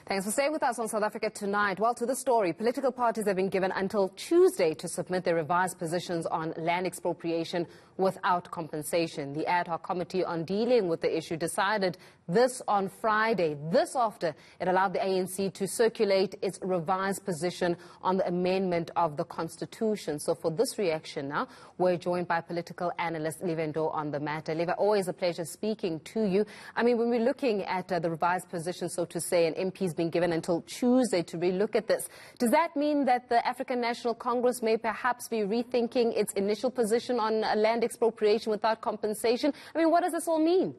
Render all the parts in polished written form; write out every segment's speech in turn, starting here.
Thanks for staying with us on South Africa Tonight. Well, to the story, political parties have been given until Tuesday to submit their revised positions on land expropriation without compensation. The ad hoc committee on dealing with the issue decided this on Friday. This after it allowed the ANC to circulate its revised position on the amendment of the Constitution. So for this reaction now, we're joined by political analyst Levendo on the matter. Leva, always a pleasure speaking to you. I mean, when we're looking at the revised position, so to say, and MPs being given until Tuesday to relook at this, does that mean that the African National Congress may perhaps be rethinking its initial position on land expropriation without compensation? I mean, what does this all mean?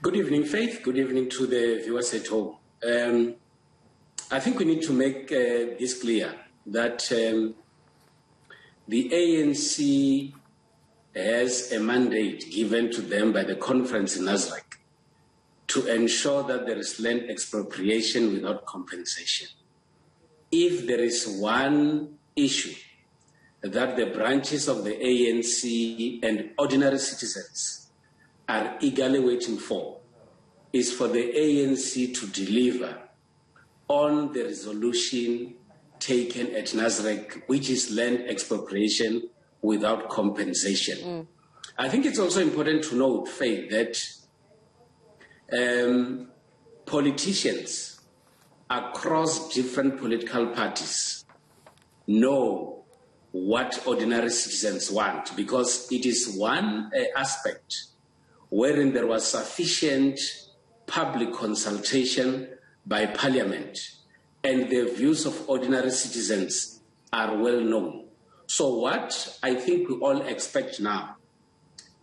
Good evening, Faith. Good evening to the viewers at home. I think we need to make this clear that the ANC has a mandate given to them by the conference in Nasrec to ensure that there is land expropriation without compensation. If there is one issue that the branches of the ANC and ordinary citizens are eagerly waiting for, is for the ANC to deliver on the resolution taken at Nasrec, which is land expropriation without compensation. I think it's also important to note, Faith, that politicians across different political parties know what ordinary citizens want, because it is one aspect wherein there was sufficient public consultation by Parliament and the views of ordinary citizens are well known. So what I think we all expect now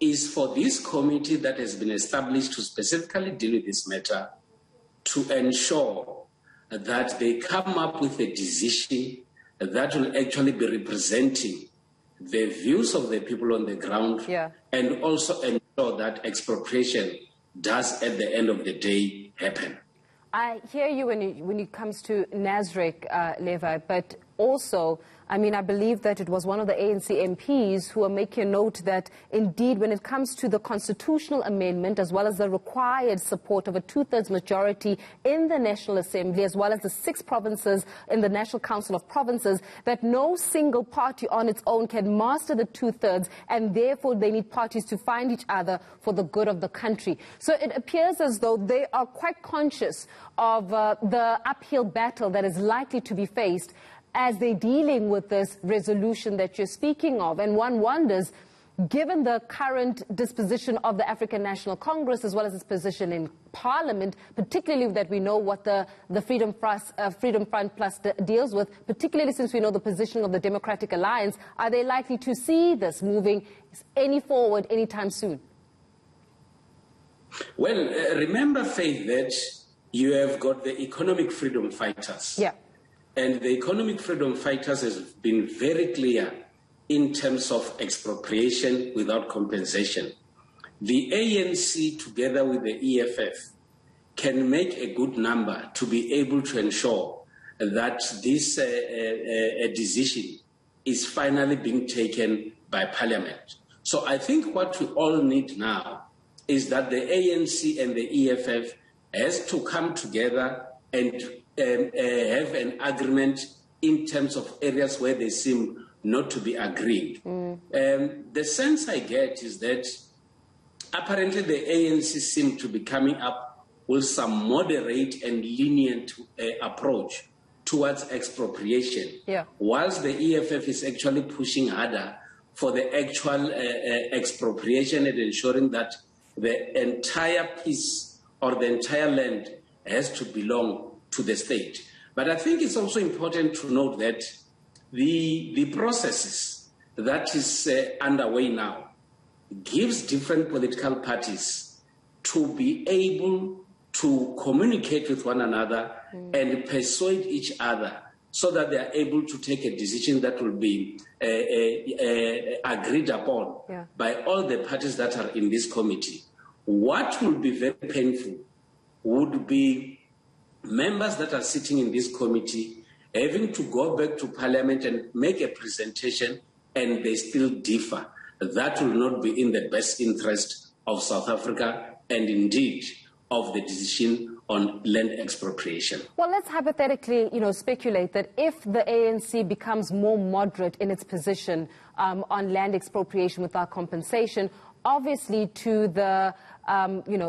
is for this committee that has been established to specifically deal with this matter to ensure that they come up with a decision that will actually be representing the views of the people on the ground, and also ensure that expropriation does at the end of the day happen. I hear you when it comes to Nasrec, Leva, but also, I mean, I believe that it was one of the ANC MPs who are making note that indeed when it comes to the constitutional amendment, as well as the required support of a two-thirds majority in the National Assembly, as well as the 6 provinces in the National Council of Provinces, that no single party on its own can master the two-thirds, and therefore they need parties to find each other for the good of the country. So it appears as though they are quite conscious of the uphill battle that is likely to be faced as they're dealing with this resolution that you're speaking of. And one wonders, given the current disposition of the African National Congress, as well as its position in Parliament, particularly that we know what the Freedom Front Plus deals with, particularly since we know the position of the Democratic Alliance, are they likely to see this moving forward anytime soon? Well, remember, Faith, that you have got the economic freedom fighters. Yeah. And the economic freedom fighters has been very clear in terms of expropriation without compensation. The ANC, together with the EFF, can make a good number to be able to ensure that this decision is finally being taken by Parliament. So I think what we all need now is that the ANC and the EFF has to come together and have an agreement in terms of areas where they seem not to be agreed. The sense I get is that apparently the ANC seem to be coming up with some moderate and lenient approach towards expropriation, whilst the EFF is actually pushing harder for the actual expropriation and ensuring that the entire piece or the entire land has to belong to the state. But I think it's also important to note that the processes that is underway now gives different political parties to be able to communicate with one another and persuade each other so that they are able to take a decision that will be agreed upon by all the parties that are in this committee. What will be very painful would be members that are sitting in this committee having to go back to Parliament and make a presentation and they still differ. That will not be in the best interest of South Africa and indeed of the decision on land expropriation. Well, let's hypothetically, speculate that if the ANC becomes more moderate in its position on land expropriation without compensation, obviously to the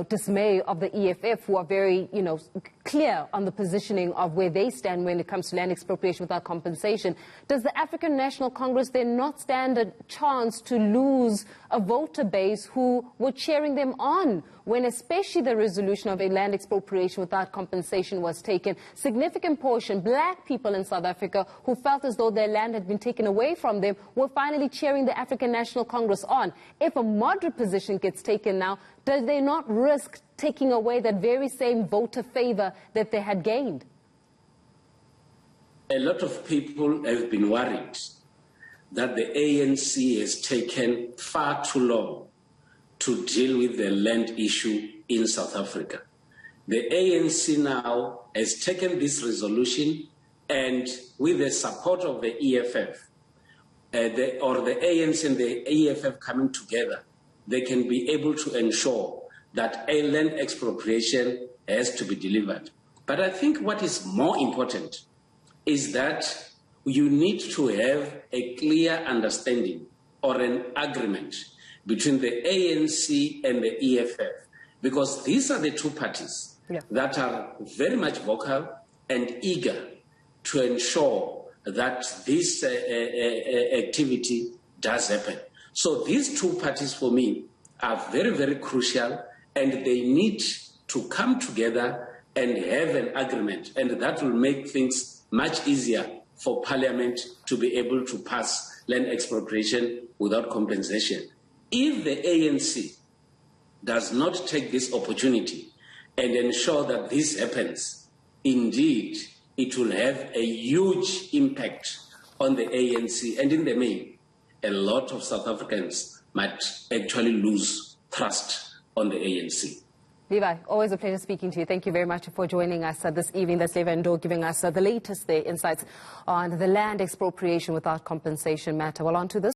dismay of the EFF, who are very, clear on the positioning of where they stand when it comes to land expropriation without compensation, does the African National Congress then not stand a chance to lose a voter base who were cheering them on when especially the resolution of a land expropriation without compensation was taken? Significant portion, black people in South Africa who felt as though their land had been taken away from them, were finally cheering the African National Congress on. If a moderate position gets taken now, does they not risk taking away that very same voter favor that they had gained? A lot of people have been worried that the ANC has taken far too long to deal with the land issue in South Africa. The ANC now has taken this resolution, and with the support of the EFF, or the ANC and the EFF coming together, they can be able to ensure that a land expropriation has to be delivered. But I think what is more important is that you need to have a clear understanding or an agreement between the ANC and the EFF, because these are the two parties that are very much vocal and eager to ensure that this activity does happen. So these two parties, for me, are very, very crucial, and they need to come together and have an agreement, and that will make things much easier for Parliament to be able to pass land expropriation without compensation. If the ANC does not take this opportunity and ensure that this happens, indeed, it will have a huge impact on the ANC, and in the main, a lot of South Africans might actually lose trust on the ANC. Levi, always a pleasure speaking to you. Thank you very much for joining us this evening. That's Levi Ndo giving us the latest insights on the land expropriation without compensation matter. Well, on to this.